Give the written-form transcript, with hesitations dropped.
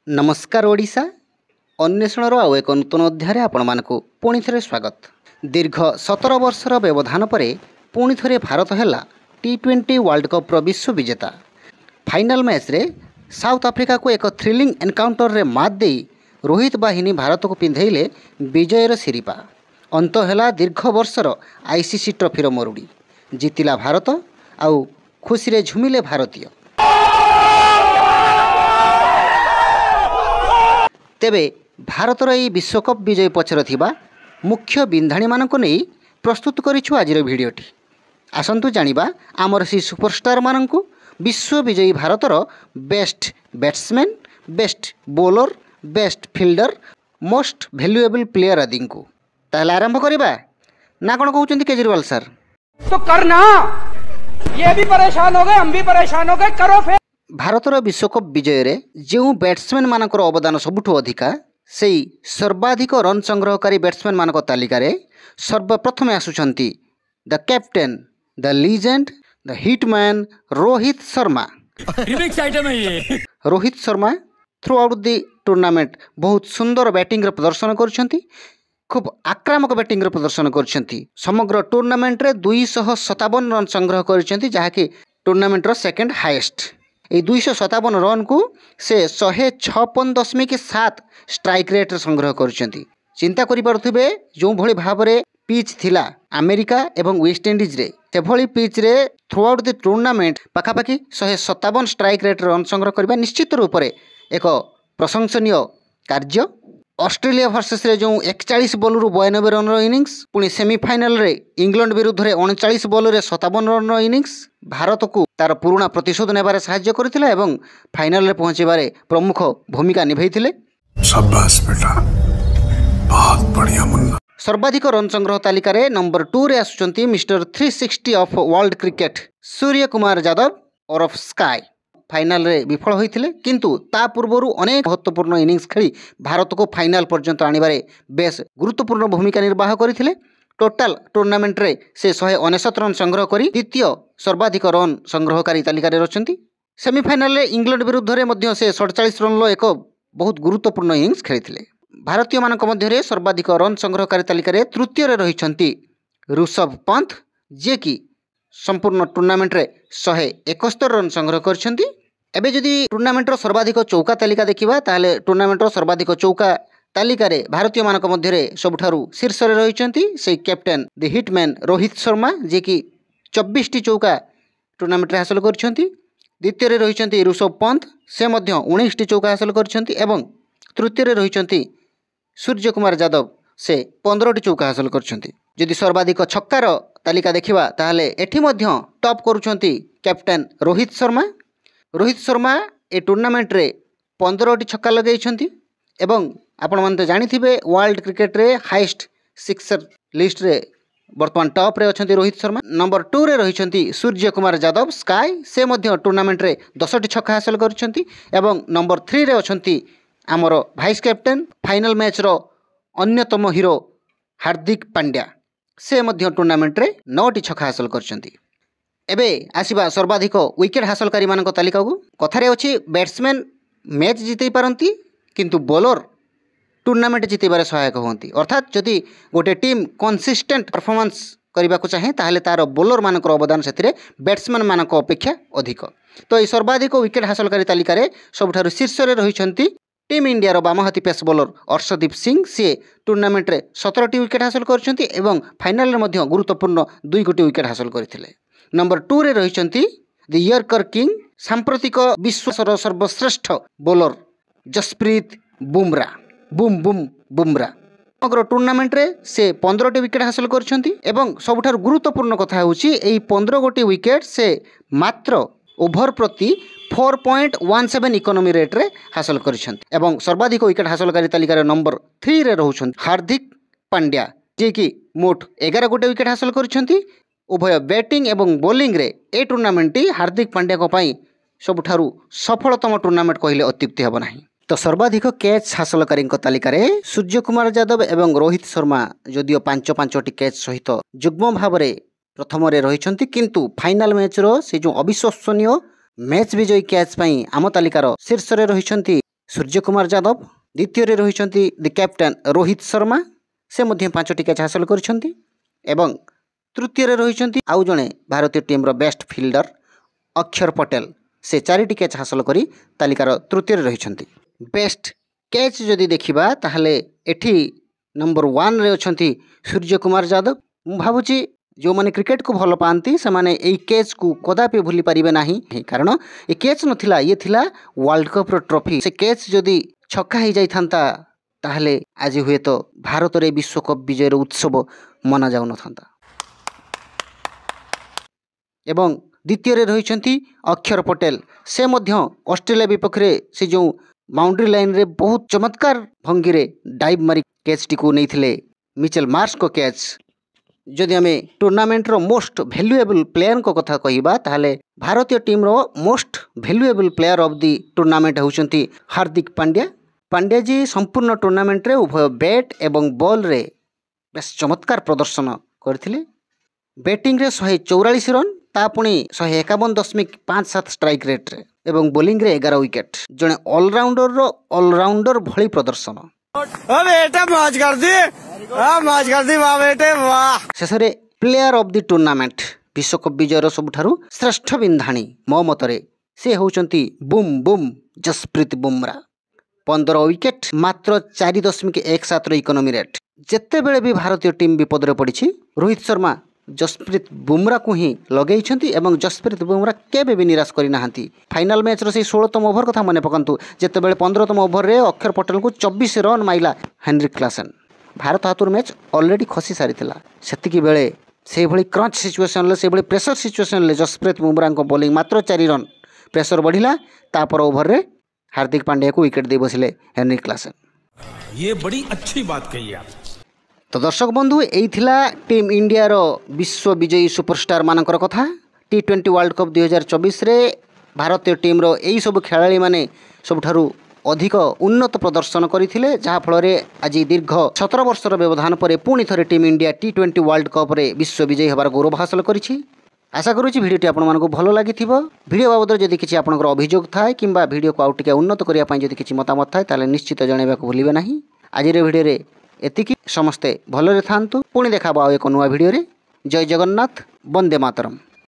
नमस्कार ओडिशा अन्वेषण आउ एक नूतन अध्याय आपण मानक पुणी थे स्वागत। दीर्घ 17 वर्षर व्यवधान पर पुणी थे भारत है T20 वर्ल्ड कप्र विश्व विजेता। फाइनाल मैच रे साउथ आफ्रिका को एक थ्रिलिंग एनकाउंटर रे मात दे रोहित बाहिनी भारत को पिंधेले विजयर सिरिपा। अंत है दीर्घ वर्षर आईसीसी ट्रॉफीर मरुड़ी जीतिला भारत आउ खुशी रे झुमिले भारतीय। तेबे भारतर यह विश्वकप विजय पछर थिबा मुख्य बिंधाणी मानक नहीं प्रस्तुत करिछु आजिर भिडियोटी। आसंतु जानिबा आमर सी सुपरस्टार मानक विश्व विजयी भारतर best batsman, best bowler, best fielder, most valuable player आदि को। ताहले आरंभ करिबा ना कोन कहउचंती केजरीवाल सर? तो करना, ये भी परेशान हो गए, हम भी परेशान हो गए, करो फिर। भारतर विश्वकप विजय रे जो बैट्समैन मानकर अवदान सबुठु अधिका सेई सर्वाधिक रन संग्रहकारी बैट्समैन मानक तालिका रे सर्वप्रथम आसुचंती the captain, the legend, the hitman Rohit Sharma. Rohit Sharma throughout the tournament बहुत सुंदर बैटिंग प्रदर्शन करछंती, खूब आक्रामक बैटिंग प्रदर्शन करछंती। समग्र टूर्नामेंट रे 257 रन संग्रह करछंती, जहाँकि टूर्नामेंट रो सेकंड हाईएस्ट। ये 257 रन को से 156.7 स्ट्राइक रेट संग्रह करछंती। चिंता करि पारुथिबे जो भली भाव रे पिच थिला अमेरिका एवं वेस्ट इंडीज रे, से भली पिच रे थ्रू आउट द टूर्नामेंट पाखापाखि 157 स्ट्राइक रेट रन संग्रह करबा निश्चित रूप से एक प्रशंसनीय कार्य। ऑस्ट्रेलिया वर्सेस रे जो 41 बॉल रु 92 रन इनिंग्स, पुणी सेमीफाइनल रे इंग्लैंड विरुद्ध रे 39 बॉल रे 57 रन इनिंग्स भारत को तार पुराना प्रतिशोध नेबारे सहाय्य करथिला एवं फाइनल रे पहुंचेबारे प्रमुख भूमिका निभाइथिले। शाबाश बेटा, बहुत बढ़िया मुन्ना। सर्वाधिक रन संग्रह तालिका रे नंबर 2 रे आसुचंती mister 360 of world cricket Surya Kumar Yadav और ऑफ स्काई। फाइनल रे विफल होइथिले, किंतु ता पूर्वरु अनेक महत्वपूर्ण इनिंग्स खेली भारत को फाइनल पर्यंत आनिबारे बेस गुरुत्वपूर्ण भूमिका निर्वाह करथिले। टोटाल टूर्नामेंट रे से 169 रन संग्रह करी द्वितीय सर्वाधिक रन संग्रहकारी तालिका रे रचंती। सेमीफाइनल रे इंग्लैंड विरुद्ध रे मध्य से 47 रन लो एक बहुत गुरुत्वपूर्ण इनिंग्स खेलिथिले। भारतीय मानक मध्य रे सर्वाधिक रन संग्रहकारी तालिका रे तृतीय रे रहिछंती ऋषभ पंत, जे कि संपूर्ण टूर्नामेंट रे 171 रन संग्रह करछंती। एबे जदि टूर्नामेंट रो सर्वाधिक चौका तालिका देखिबा ताहले टूर्नामेंट रो सर्वाधिक चौका तालिका रे भारतीय मानक मध्य रे सबुठारु शीर्ष रे रहिछंती से captain the hitman Rohit Sharma, जे कि 24 टी चौका टूर्नामेंट रे हासिल करछंती। द्वितीय रे रहिछंती ऋषभ पंत, से मध्य 19 टी चौका हासिल करछंती एवं तृतीय रे रहिछंती सूर्य कुमार यादव, से 15 टी चौका हासिल करछंती। जदि सर्वाधिक छक्कार तालिका देखिबा ताहले एठी मध्य टॉप करूछंती कैप्टेन रोहित शर्मा। रोहित शर्मा ए टूर्नामेंट रे 15 टी छक्का लगेइछंती एवं आपण मन तो जानिथिबे वर्ल्ड क्रिकेट रे हाईएस्ट सिक्सर लिस्ट रे वर्तमान टॉप रे अछंती रोहित शर्मा। नंबर 2 रे रहिछंती सूर्य कुमार यादव स्काई, से मध्य टूर्नामेंट रे 10 टी छक्का हासिल करछंती एवं नंबर 3 रे अछंती आमर वाइस कैप्टेन फाइनल मैच रो अन्यतम हीरो हार्दिक पांड्या, से मध्य टूर्नामेंट रे 9 टी छक्का हासिल करछंती। एबे आसीबा सर्वाधिक विकेट हासिलकारी मानक तालिका को। कथारे अछि बैट्समैन मैच जितै पारंती, किंतु बॉलर टूर्नामेंट जितैबारे सहायक होती। अर्थात जदि गोटे टीम कंसिस्टेंट परफॉर्मेंस करबा को चाहे ताहले तार बॉलर मानक अवदान सेतिरे बैट्समैन मानक अपेक्षा अधिक। तो ये सर्वाधिक विकेट हासिलकारी तालिका रे सबुठारु शीर्ष रे रहिछंती टीम इंडिया रो बामहाती पेस बॉलर अर्शदीप सिंह, से टूर्नामेंट रे 17 टी विकेट हासिल करछंती एवं फाइनल रे मध्य गुरुत्वपूर्ण 2 गोटी विकेट हासिल करथिले। नंबर 2 रे रहिछंती द यर्कर किंग, सांप्रतिक विश्वर सर्वश्रेष्ठ बॉलर जसप्रीत बुमराह, बुमराह। समग्र टूर्नामेंट रे से 15 टी विकेट हासिल करछंती एवं सबुठारु गुरुत्वपूर्ण कथा होउची एई 15 गोटी विकेट से मात्र ओभर प्रति 4.17 इकोनॉमी रेट रे हासिल करछंती एवं सर्वाधिक विकेट हासिलकारी तालिका रे नंबर 3 रे रहउछंती हार्दिक पांड्या, जे कि मोट 11 गोटी विकेट हासिल करछंती। उभय बैटिंग एवं बॉलिंग रे ए टूर्नामेंट हार्दिक पांड्या को पाई सबुठारु सफलतम टूर्नामेंट कहले अत्युक्ति हेब नाही। तो सर्वाधिक कैच हासिलकारी तालिका रे सूर्य कुमार यादव एवं रोहित शर्मा जदिओ 5 टी कैच सहित जुग्म भाव में प्रथम रे रहिछंती, किंतु फाइनल मैच रो से जो अविश्वसनीय मैच विजयी कैच पाई आम तालिकार शीर्ष रे रहिछंती सूर्य कुमार यादव, द्वितीय रही दि कैप्टेन रोहित शर्मा से 5टी कैच हासिल कर तृतीय रही आउ जड़े भारतीय टीम बेस्ट फिल्डर अक्षर पटेल से 4टी कैच हासिल कर तालिकार तृतीय रही। बेस्ट कैच जदि देखा ताहले एठी नंबर 1 रे अछंती सूर्य कुमार यादव। मु भावुची जो माने क्रिकेट को भल पाती से माने एई कैच को कदापि भूली पारिबे नाही, कारण ये कैच नथिला, ये थिला वर्ल्ड कप रो ट्रॉफी। से कैच जदि छक्का हो जाइथांता ताहले आज हुए तो भारत रे विश्वकप विजय रो उत्सव मना जाउ नथांता। एवं द्वितीय रही अक्षर पटेल, से मध्य ऑस्ट्रेलिया विपक्ष रे से जो बाउंड्री लाइन रे बहुत चमत्कार भंगी रे डाइव मारी कैच टी को नहीं मिचेल मार्श को कैच। जदि आम टूर्नामेंट रो मोस्ट वैल्यूएबल प्लेयर को कथा कहिबा ताहले भारतीय टीम रो most valuable player of the tournament होउचंती हार्दिक पांड्या। पांड्या जी संपूर्ण टूर्नामेंट रे उभय बैट एवं बॉल रे बेस चमत्कार प्रदर्शन करथिले। बैटिंग रे 144 रन ता पुणी 151.57 स्ट्राइक रेट रे एवं बॉलिंग रे 11 विकेट। जने ऑलराउंडर भली प्रदर्शन। शेष प्लेयर ऑफ द टूर्नामेंट विश्वकप विजयर सबुठारु श्रेष्ठ बिंधाणी मो मतरे से होउचंती बुम बुम जसप्रीत बुमरा। 15 विकेट मात्र 4.17 रो इकोनॉमी रेट। जेते बेले भी भारतीय टीम विपद रे पड़ी रोहित शर्मा जसप्रीत बुमरा को ही लगे एवं जसप्रीत बुमरा केबे भी निराश करी नाहंती। फाइनल मैच रो 16तम ओभर कथा मने पकंतु जेते बेले 15तम ओभर रे अक्षर पटेल को 24 रन माइला हेनरिक क्लासन। भारत हाथुर मैच ऑलरेडी खसी सारी से बेले से भली क्रंच सिचुएशन से भली प्रेशर सिचुएशन ले जसप्रीत बुमरा को बॉलिंग मात्र 4 रन प्रेशर बढ़िला। तापर ओभर रे हार्दिक पांड्या को विकेट दे बसिले हेनरिक क्लासन। ये बड़ी अच्छी बात कही आप। तो दर्शक बंधु यही थिला टीम इंडिया रो विश्व विजयी सुपरस्टार मानकर कथा। T20 वर्ल्ड कप 2024 रे भारतीय टीम रो एई सब खेलाड़ी माने सबठारु अधिक उन्नत प्रदर्शन करथिले, जहा फल रे आज दीर्घ 17 वर्षर व्यवधान पर पुणी थरे team India T20 world cup रे विश्व विजयी होबार गौरव हासिल करिछि। आशा करूँ भिडियोटी आपको भल लगी। भिडियो बाबद जदि किसी आपंकर अभियोग थाए कि भिडियो को आउ टिके उन्नत करने जदि किसी मतामत थाए ताले निश्चित जनइबा को भूलिबे नाही। आज भिडियो रे एतिकी समस्ते भलरे थांतु। पुणी देखा आउ एक नुआ भिडियो रे। जय जगन्नाथ, वंदे मातरम।